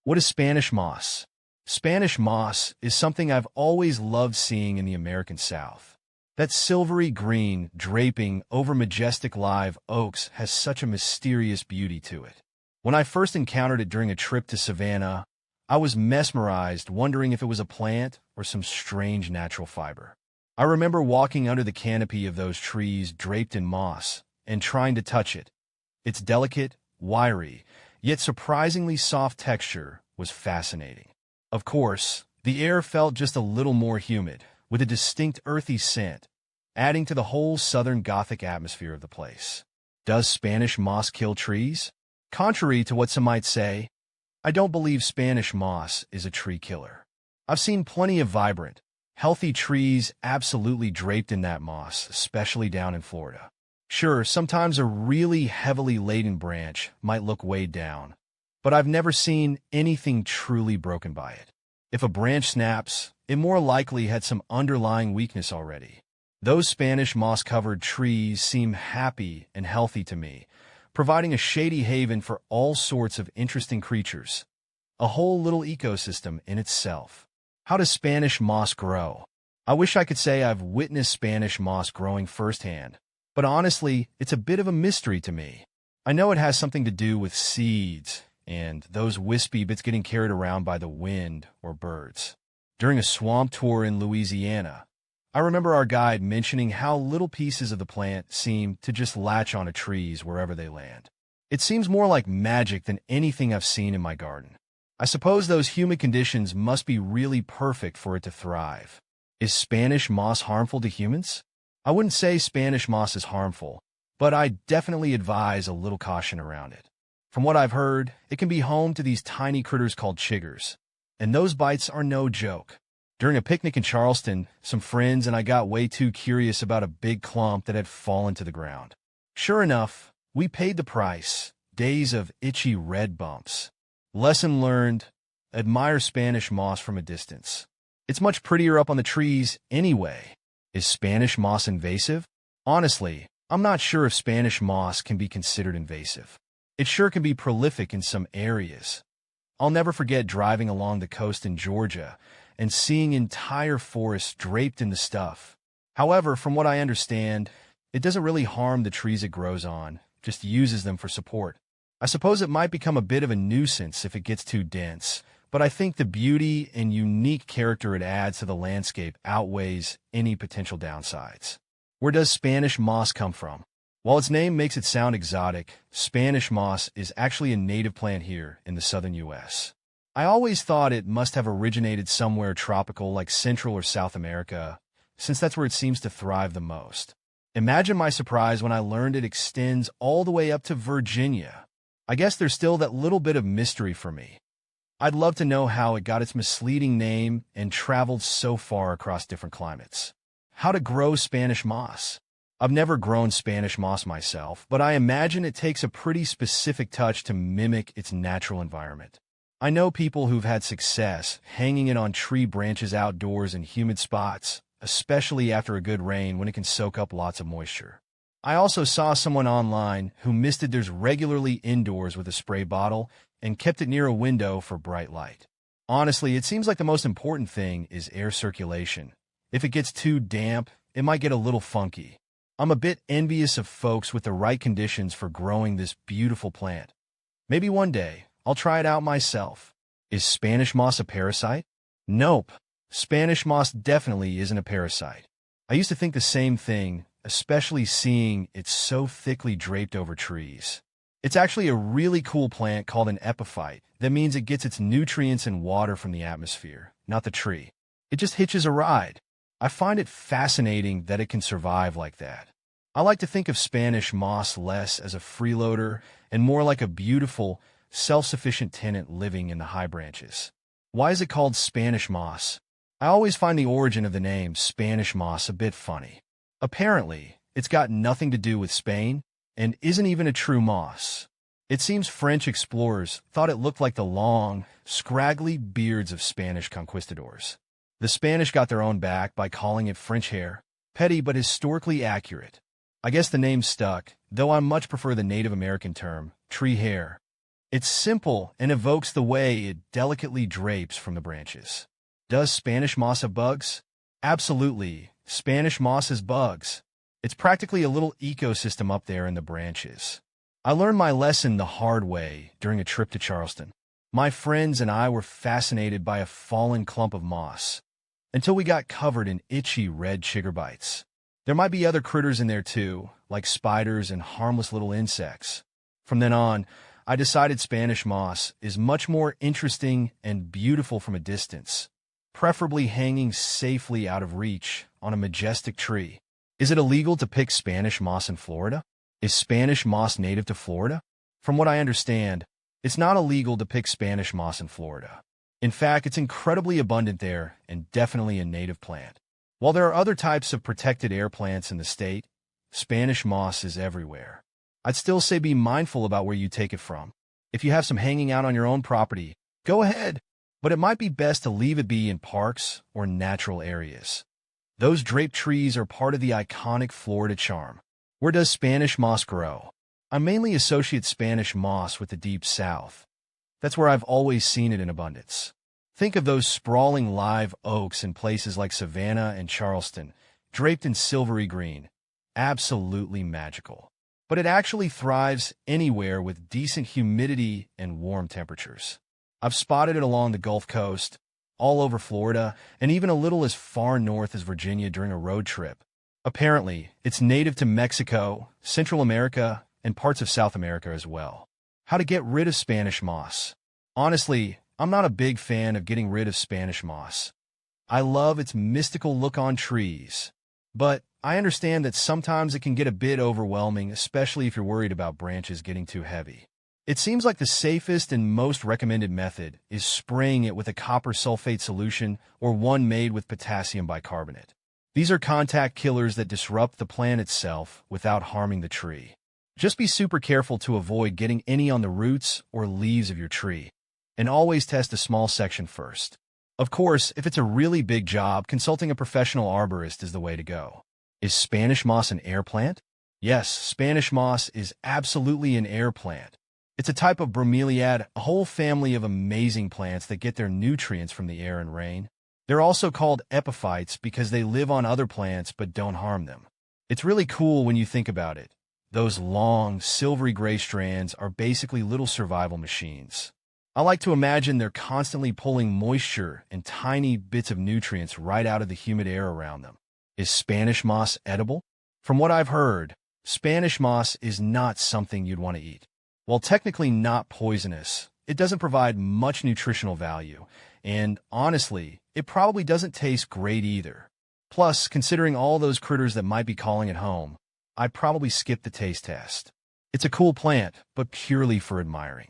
What is Spanish moss? Spanish moss is something I've always loved seeing in the American South. That silvery green draping over majestic live oaks has such a mysterious beauty to it. When I first encountered it during a trip to Savannah, I was mesmerized, wondering if it was a plant or some strange natural fiber. I remember walking under the canopy of those trees draped in moss and trying to touch it. Its delicate, wiry, yet surprisingly soft texture was fascinating. Of course, the air felt just a little more humid, with a distinct earthy scent, adding to the whole southern Gothic atmosphere of the place. Does Spanish moss kill trees? Contrary to what some might say, I don't believe Spanish moss is a tree killer. I've seen plenty of vibrant, healthy trees absolutely draped in that moss, especially down in Florida. Sure, sometimes a really heavily laden branch might look weighed down, but I've never seen anything truly broken by it. If a branch snaps, it more likely had some underlying weakness already. Those Spanish moss-covered trees seem happy and healthy to me, providing a shady haven for all sorts of interesting creatures. A whole little ecosystem in itself. How does Spanish moss grow? I wish I could say I've witnessed Spanish moss growing firsthand, but honestly, it's a bit of a mystery to me. I know it has something to do with seeds and those wispy bits getting carried around by the wind or birds. During a swamp tour in Louisiana, I remember our guide mentioning how little pieces of the plant seem to just latch onto trees wherever they land. It seems more like magic than anything I've seen in my garden. I suppose those humid conditions must be really perfect for it to thrive. Is Spanish moss harmful to humans? I wouldn't say Spanish moss is harmful, but I definitely advise a little caution around it. From what I've heard, it can be home to these tiny critters called chiggers, and those bites are no joke. During a picnic in Charleston, some friends and I got way too curious about a big clump that had fallen to the ground. Sure enough, we paid the price. Days of itchy red bumps. Lesson learned, admire Spanish moss from a distance. It's much prettier up on the trees anyway. Is Spanish moss invasive? Honestly, I'm not sure if Spanish moss can be considered invasive. It sure can be prolific in some areas. I'll never forget driving along the coast in Georgia and seeing entire forests draped in the stuff. However, from what I understand, it doesn't really harm the trees it grows on, just uses them for support. I suppose it might become a bit of a nuisance if it gets too dense, but I think the beauty and unique character it adds to the landscape outweighs any potential downsides. Where does Spanish moss come from? While its name makes it sound exotic, Spanish moss is actually a native plant here in the southern U.S. I always thought it must have originated somewhere tropical like Central or South America, since that's where it seems to thrive the most. Imagine my surprise when I learned it extends all the way up to Virginia. I guess there's still that little bit of mystery for me. I'd love to know how it got its misleading name and traveled so far across different climates. How to grow Spanish moss? I've never grown Spanish moss myself, but I imagine it takes a pretty specific touch to mimic its natural environment. I know people who've had success hanging it on tree branches outdoors in humid spots, especially after a good rain when it can soak up lots of moisture. I also saw someone online who misted theirs regularly indoors with a spray bottle and kept it near a window for bright light. Honestly, it seems like the most important thing is air circulation. If it gets too damp, it might get a little funky. I'm a bit envious of folks with the right conditions for growing this beautiful plant. Maybe one day, I'll try it out myself. Is Spanish moss a parasite? Nope. Spanish moss definitely isn't a parasite. I used to think the same thing, especially seeing it so thickly draped over trees. It's actually a really cool plant called an epiphyte. That means it gets its nutrients and water from the atmosphere, not the tree. It just hitches a ride. I find it fascinating that it can survive like that. I like to think of Spanish moss less as a freeloader and more like a beautiful, self-sufficient tenant living in the high branches. Why is it called Spanish moss? I always find the origin of the name Spanish moss a bit funny. Apparently, it's got nothing to do with Spain and isn't even a true moss. It seems French explorers thought it looked like the long, scraggly beards of Spanish conquistadors. The Spanish got their own back by calling it French hair, petty but historically accurate. I guess the name stuck, though I much prefer the Native American term, tree hair. It's simple and evokes the way it delicately drapes from the branches. Does Spanish moss have bugs? Absolutely. Spanish moss has bugs. It's practically a little ecosystem up there in the branches. I learned my lesson the hard way during a trip to Charleston. My friends and I were fascinated by a fallen clump of moss until we got covered in itchy red chigger bites. There might be other critters in there too, like spiders and harmless little insects. From then on, I decided Spanish moss is much more interesting and beautiful from a distance, preferably hanging safely out of reach on a majestic tree. Is it illegal to pick Spanish moss in Florida? Is Spanish moss native to Florida? From what I understand, it's not illegal to pick Spanish moss in Florida. In fact, it's incredibly abundant there and definitely a native plant. While there are other types of protected air plants in the state, Spanish moss is everywhere. I'd still say be mindful about where you take it from. If you have some hanging out on your own property, go ahead, but it might be best to leave it be in parks or natural areas. Those draped trees are part of the iconic Florida charm. Where does Spanish moss grow? I mainly associate Spanish moss with the Deep South. That's where I've always seen it in abundance. Think of those sprawling live oaks in places like Savannah and Charleston, draped in silvery green. Absolutely magical. But it actually thrives anywhere with decent humidity and warm temperatures. I've spotted it along the Gulf Coast, all over Florida, and even a little as far north as Virginia during a road trip. Apparently, it's native to Mexico, Central America, and parts of South America as well. How to get rid of Spanish moss? Honestly, I'm not a big fan of getting rid of Spanish moss. I love its mystical look on trees, but I understand that sometimes it can get a bit overwhelming, especially if you're worried about branches getting too heavy. It seems like the safest and most recommended method is spraying it with a copper sulfate solution or one made with potassium bicarbonate. These are contact killers that disrupt the plant itself without harming the tree. Just be super careful to avoid getting any on the roots or leaves of your tree, and always test a small section first. Of course, if it's a really big job, consulting a professional arborist is the way to go. Is Spanish moss an air plant? Yes, Spanish moss is absolutely an air plant. It's a type of bromeliad, a whole family of amazing plants that get their nutrients from the air and rain. They're also called epiphytes because they live on other plants but don't harm them. It's really cool when you think about it. Those long, silvery gray strands are basically little survival machines. I like to imagine they're constantly pulling moisture and tiny bits of nutrients right out of the humid air around them. Is Spanish moss edible? From what I've heard, Spanish moss is not something you'd want to eat. While technically not poisonous, it doesn't provide much nutritional value, and honestly, it probably doesn't taste great either. Plus, considering all those critters that might be calling it home, I'd probably skip the taste test. It's a cool plant, but purely for admiring.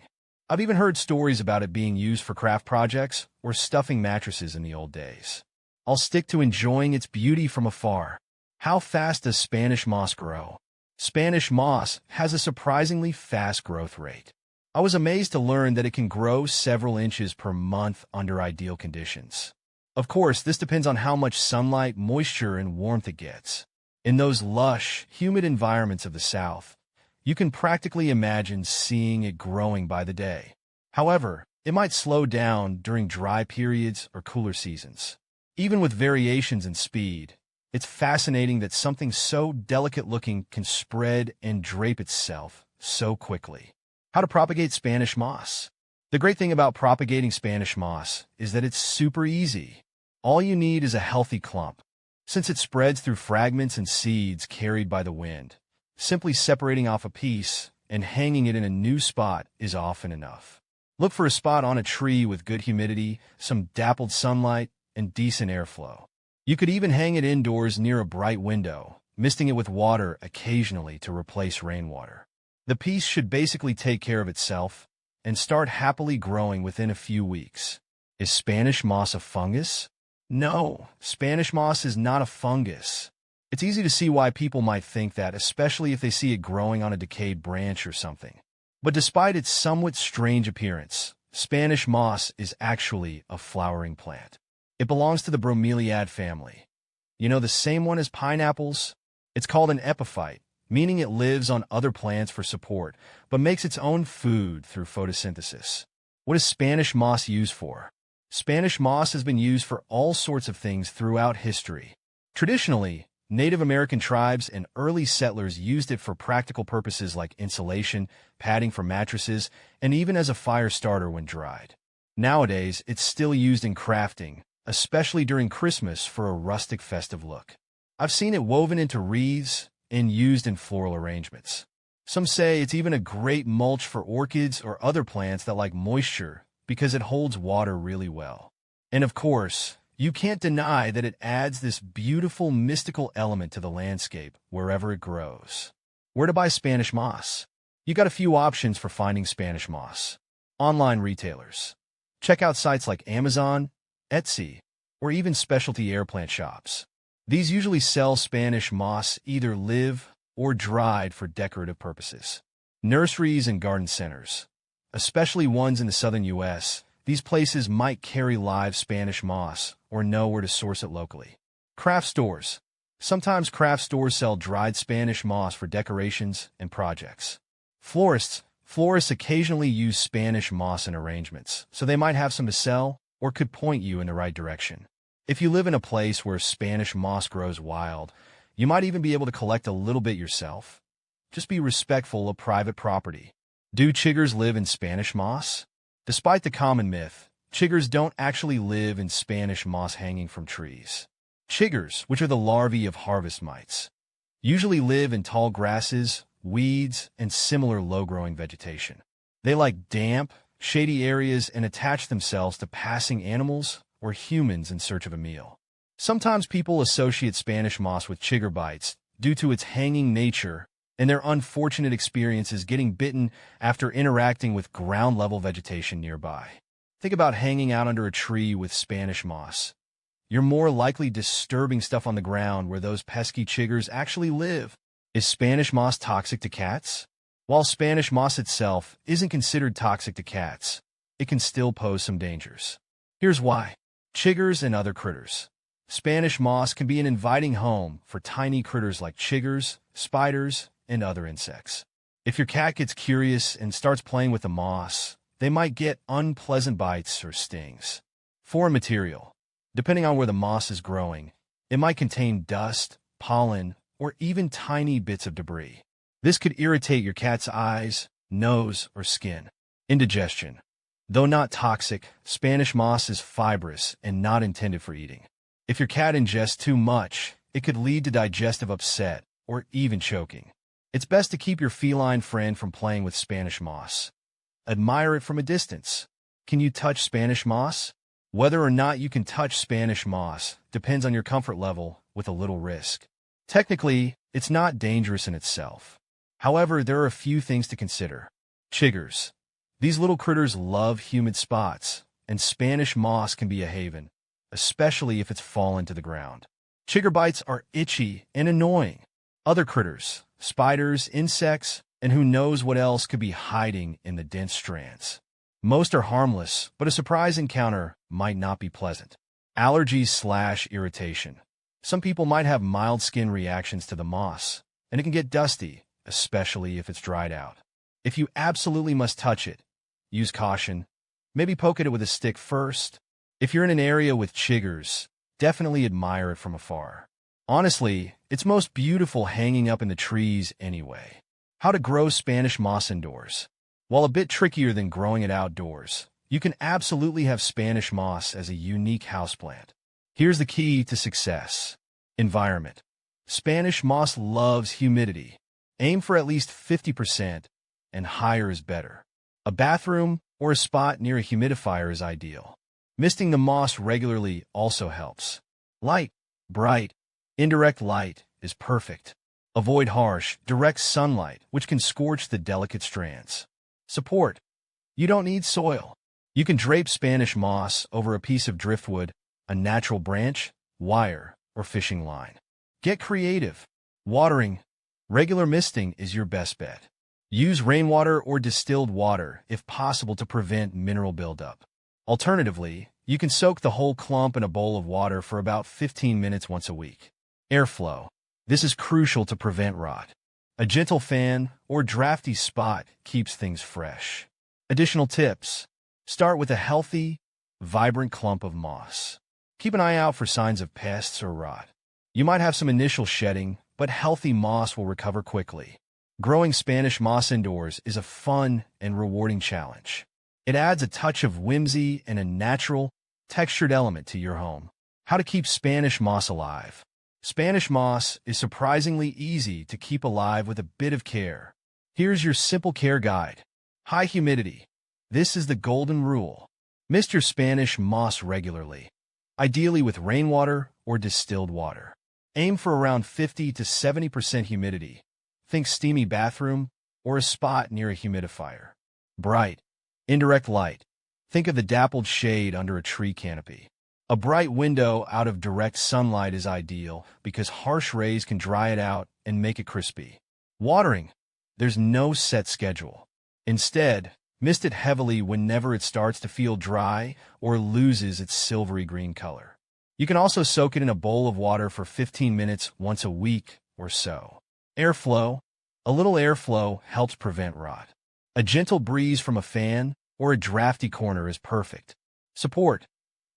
I've even heard stories about it being used for craft projects or stuffing mattresses in the old days. I'll stick to enjoying its beauty from afar. How fast does Spanish moss grow? Spanish moss has a surprisingly fast growth rate. I was amazed to learn that it can grow several inches per month under ideal conditions. Of course, this depends on how much sunlight, moisture, and warmth it gets. In those lush, humid environments of the South, you can practically imagine seeing it growing by the day. However, it might slow down during dry periods or cooler seasons. Even with variations in speed, it's fascinating that something so delicate-looking can spread and drape itself so quickly. How to propagate Spanish moss? The great thing about propagating Spanish moss is that it's super easy. All you need is a healthy clump. Since it spreads through fragments and seeds carried by the wind, simply separating off a piece and hanging it in a new spot is often enough. Look for a spot on a tree with good humidity, some dappled sunlight, and decent airflow. You could even hang it indoors near a bright window, misting it with water occasionally to replace rainwater. The piece should basically take care of itself and start happily growing within a few weeks. Is Spanish moss a fungus? No, Spanish moss is not a fungus. It's easy to see why people might think that, especially if they see it growing on a decayed branch or something. But despite its somewhat strange appearance, Spanish moss is actually a flowering plant. It belongs to the bromeliad family. You know, the same one as pineapples? It's called an epiphyte, meaning it lives on other plants for support, but makes its own food through photosynthesis. What is Spanish moss used for? Spanish moss has been used for all sorts of things throughout history. Traditionally, Native American tribes and early settlers used it for practical purposes like insulation, padding for mattresses, and even as a fire starter when dried. Nowadays, it's still used in crafting, especially during Christmas for a rustic festive look. I've seen it woven into wreaths and used in floral arrangements. Some say it's even a great mulch for orchids or other plants that like moisture because it holds water really well. And of course, you can't deny that it adds this beautiful mystical element to the landscape wherever it grows. Where to buy Spanish moss? You got a few options for finding Spanish moss. Online retailers. Check out sites like Amazon, Etsy, or even specialty air plant shops. These usually sell Spanish moss either live or dried for decorative purposes. Nurseries and garden centers. Especially ones in the southern U.S., these places might carry live Spanish moss or know where to source it locally. Craft stores. Sometimes craft stores sell dried Spanish moss for decorations and projects. Florists. Florists occasionally use Spanish moss in arrangements, so they might have some to sell or could point you in the right direction. If you live in a place where Spanish moss grows wild, you might even be able to collect a little bit yourself. Just be respectful of private property. Do chiggers live in Spanish moss? Despite the common myth, chiggers don't actually live in Spanish moss hanging from trees. Chiggers, which are the larvae of harvest mites, usually live in tall grasses, weeds, and similar low-growing vegetation. They like damp, shady areas and attach themselves to passing animals or humans in search of a meal. Sometimes people associate Spanish moss with chigger bites due to its hanging nature and their unfortunate experiences getting bitten after interacting with ground-level vegetation nearby. Think about hanging out under a tree with Spanish moss. You're more likely disturbing stuff on the ground where those pesky chiggers actually live. Is Spanish moss toxic to cats? While Spanish moss itself isn't considered toxic to cats, it can still pose some dangers. Here's why. Chiggers and other critters. Spanish moss can be an inviting home for tiny critters like chiggers, spiders, and other insects. If your cat gets curious and starts playing with the moss, they might get unpleasant bites or stings. Foreign material. Depending on where the moss is growing, it might contain dust, pollen, or even tiny bits of debris. This could irritate your cat's eyes, nose, or skin. Indigestion. Though not toxic, Spanish moss is fibrous and not intended for eating. If your cat ingests too much, it could lead to digestive upset or even choking. It's best to keep your feline friend from playing with Spanish moss. Admire it from a distance. Can you touch Spanish moss? Whether or not you can touch Spanish moss depends on your comfort level with a little risk. Technically, it's not dangerous in itself. However, there are a few things to consider. Chiggers. These little critters love humid spots, and Spanish moss can be a haven, especially if it's fallen to the ground. Chigger bites are itchy and annoying. Other critters, spiders, insects, and who knows what else could be hiding in the dense strands. Most are harmless, but a surprise encounter might not be pleasant. Allergies/irritation. Some people might have mild skin reactions to the moss, and it can get dusty, especially if it's dried out. If you absolutely must touch it, use caution. Maybe poke at it with a stick first. If you're in an area with chiggers, definitely admire it from afar. Honestly, it's most beautiful hanging up in the trees anyway. How to grow Spanish moss indoors. While a bit trickier than growing it outdoors, you can absolutely have Spanish moss as a unique houseplant. Here's the key to success. Environment. Spanish moss loves humidity. Aim for at least 50%, and higher is better. A bathroom or a spot near a humidifier is ideal. Misting the moss regularly also helps. Light, bright, indirect light is perfect. Avoid harsh, direct sunlight, which can scorch the delicate strands. Support. You don't need soil. You can drape Spanish moss over a piece of driftwood, a natural branch, wire, or fishing line. Get creative. Watering. Regular misting is your best bet. Use rainwater or distilled water if possible to prevent mineral buildup. Alternatively, you can soak the whole clump in a bowl of water for about 15 minutes once a week. Airflow. This is crucial to prevent rot. A gentle fan or drafty spot keeps things fresh. Additional tips. Start with a healthy, vibrant clump of moss. Keep an eye out for signs of pests or rot. You might have some initial shedding, but healthy moss will recover quickly. Growing Spanish moss indoors is a fun and rewarding challenge. It adds a touch of whimsy and a natural, textured element to your home. How to keep Spanish moss alive. Spanish moss is surprisingly easy to keep alive with a bit of care. Here's your simple care guide. High humidity. This is the golden rule. Mist your Spanish moss regularly, ideally with rainwater or distilled water. Aim for around 50 to 70% humidity. Think steamy bathroom or a spot near a humidifier. Bright, indirect light. Think of the dappled shade under a tree canopy. A bright window out of direct sunlight is ideal because harsh rays can dry it out and make it crispy. Watering. There's no set schedule. Instead, mist it heavily whenever it starts to feel dry or loses its silvery green color. You can also soak it in a bowl of water for 15 minutes once a week or so. Airflow. A little airflow helps prevent rot. A gentle breeze from a fan or a drafty corner is perfect. Support.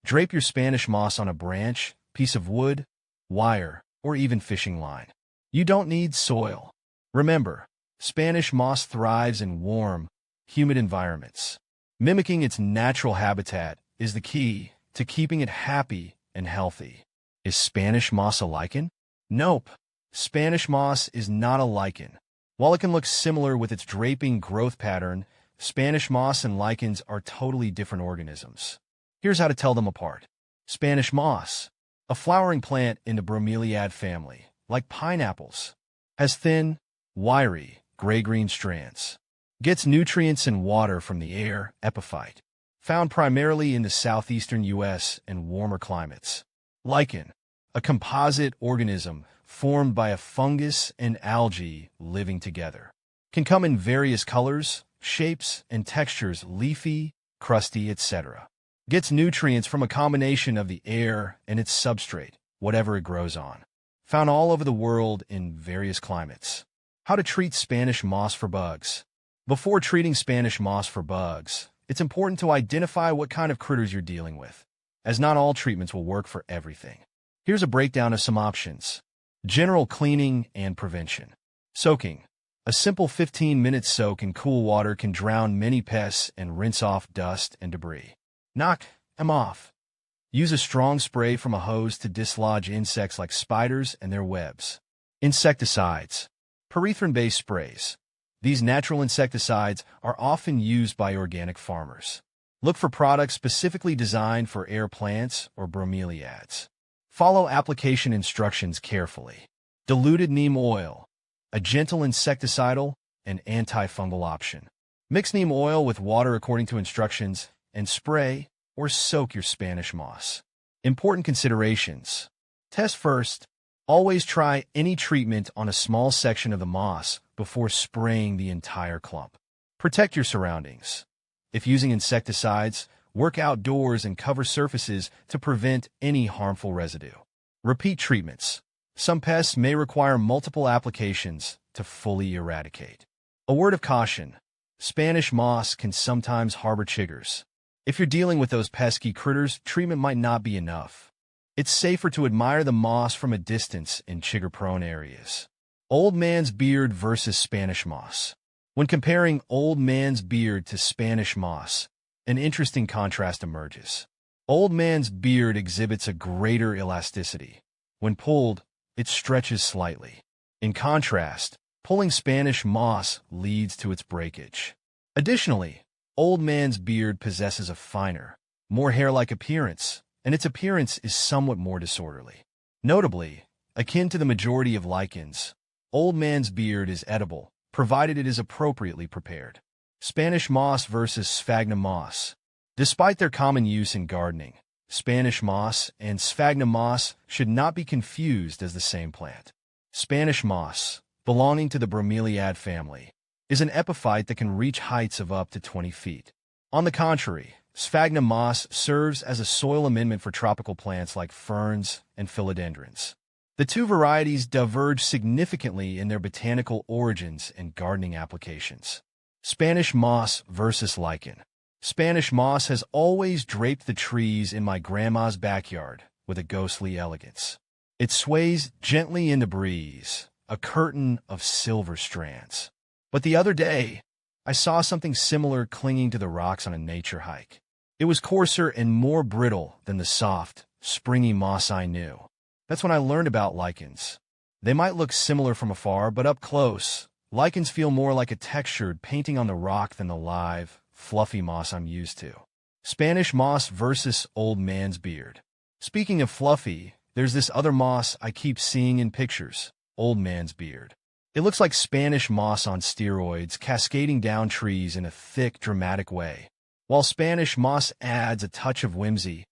Drape your Spanish moss on a branch, piece of wood, wire, or even fishing line. You don't need soil. Remember, Spanish moss thrives in warm, humid environments. Mimicking its natural habitat is the key to keeping it happy and healthy. Is Spanish moss a lichen? Nope. Spanish moss is not a lichen. While it can look similar with its draping growth pattern, Spanish moss and lichens are totally different organisms. Here's how to tell them apart. Spanish moss, a flowering plant in the bromeliad family, like pineapples, has thin, wiry, gray-green strands. Gets nutrients and water from the air, epiphyte, found primarily in the southeastern U.S. and warmer climates. Lichen, a composite organism formed by a fungus and algae living together. Can come in various colors, shapes, and textures, leafy, crusty, etc. Gets nutrients from a combination of the air and its substrate, whatever it grows on. Found all over the world in various climates. How to treat Spanish moss for bugs. Before treating Spanish moss for bugs, it's important to identify what kind of critters you're dealing with, as not all treatments will work for everything. Here's a breakdown of some options. General cleaning and prevention. Soaking. A simple 15-minute soak in cool water can drown many pests and rinse off dust and debris. Knock them off. Use a strong spray from a hose to dislodge insects like spiders and their webs. Insecticides. Pyrethrin-based sprays. These natural insecticides are often used by organic farmers. Look for products specifically designed for air plants or bromeliads. Follow application instructions carefully. Diluted neem oil, a gentle insecticidal and antifungal option. Mix neem oil with water according to instructions and spray or soak your Spanish moss. Important considerations. Test first. Always try any treatment on a small section of the moss before spraying the entire clump. Protect your surroundings. If using insecticides, work outdoors and cover surfaces to prevent any harmful residue. Repeat treatments. Some pests may require multiple applications to fully eradicate. A word of caution. Spanish moss can sometimes harbor chiggers. If you're dealing with those pesky critters, treatment might not be enough. It's safer to admire the moss from a distance in chigger-prone areas. Old man's beard versus Spanish moss. When comparing old man's beard to Spanish moss, an interesting contrast emerges. Old man's beard exhibits a greater elasticity. When pulled, it stretches slightly. In contrast, pulling Spanish moss leads to its breakage. Additionally, old man's beard possesses a finer, more hair-like appearance, and its appearance is somewhat more disorderly. Notably, akin to the majority of lichens, old man's beard is edible, provided it is appropriately prepared. Spanish moss versus sphagnum moss. Despite their common use in gardening, Spanish moss and sphagnum moss should not be confused as the same plant. Spanish moss, belonging to the bromeliad family, is an epiphyte that can reach heights of up to 20 feet. On the contrary, sphagnum moss serves as a soil amendment for tropical plants like ferns and philodendrons. The two varieties diverge significantly in their botanical origins and gardening applications. Spanish moss versus lichen. Spanish moss has always draped the trees in my grandma's backyard with a ghostly elegance. It sways gently in the breeze, a curtain of silver strands. But the other day, I saw something similar clinging to the rocks on a nature hike. It was coarser and more brittle than the soft, springy moss I knew. That's when I learned about lichens. They might look similar from afar, but up close, lichens feel more like a textured painting on the rock than the live, fluffy moss I'm used to. Spanish moss versus old man's beard. Speaking of fluffy, there's this other moss I keep seeing in pictures, old man's beard. It looks like Spanish moss on steroids, cascading down trees in a thick, dramatic way. While Spanish moss adds a touch of whimsy,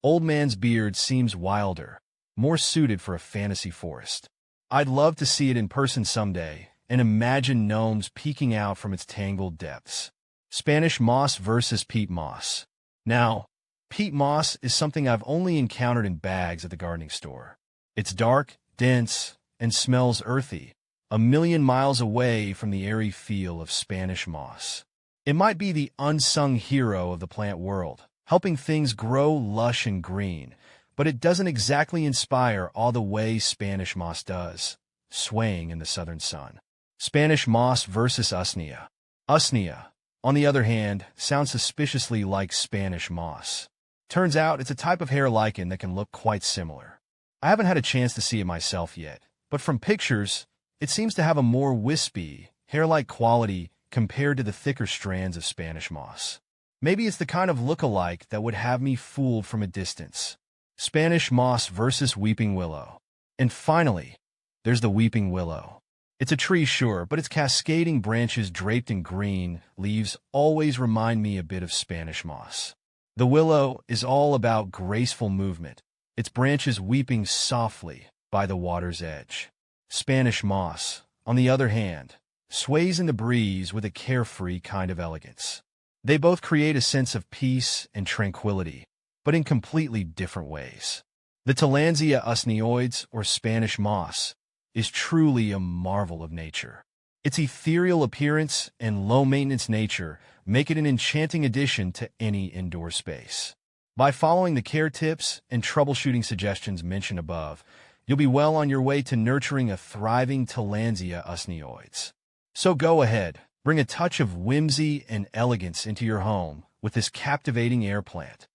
old man's beard seems wilder, more suited for a fantasy forest. I'd love to see it in person someday and imagine gnomes peeking out from its tangled depths. Spanish moss versus peat moss. Now, peat moss is something I've only encountered in bags at the gardening store. It's dark, dense, and smells earthy, a million miles away from the airy feel of Spanish moss. It might be the unsung hero of the plant world, helping things grow lush and green, but it doesn't exactly inspire all the way Spanish moss does, swaying in the southern sun. Spanish moss versus usnea. Usnea, on the other hand, sounds suspiciously like Spanish moss. Turns out it's a type of hair lichen that can look quite similar. I haven't had a chance to see it myself yet, but from pictures, it seems to have a more wispy, hair-like quality compared to the thicker strands of Spanish moss. Maybe it's the kind of look-alike that would have me fooled from a distance. Spanish moss versus weeping willow. And finally, there's the weeping willow. It's a tree, sure, but its cascading branches draped in green leaves always remind me a bit of Spanish moss. The willow is all about graceful movement, its branches weeping softly by the water's edge. Spanish moss, on the other hand, sways in the breeze with a carefree kind of elegance. They both create a sense of peace and tranquility, but in completely different ways. The Tillandsia usneoides, or Spanish moss, is truly a marvel of nature. Its ethereal appearance and low-maintenance nature make it an enchanting addition to any indoor space. By following the care tips and troubleshooting suggestions mentioned above, you'll be well on your way to nurturing a thriving Tillandsia usneoides. So go ahead, bring a touch of whimsy and elegance into your home with this captivating air plant.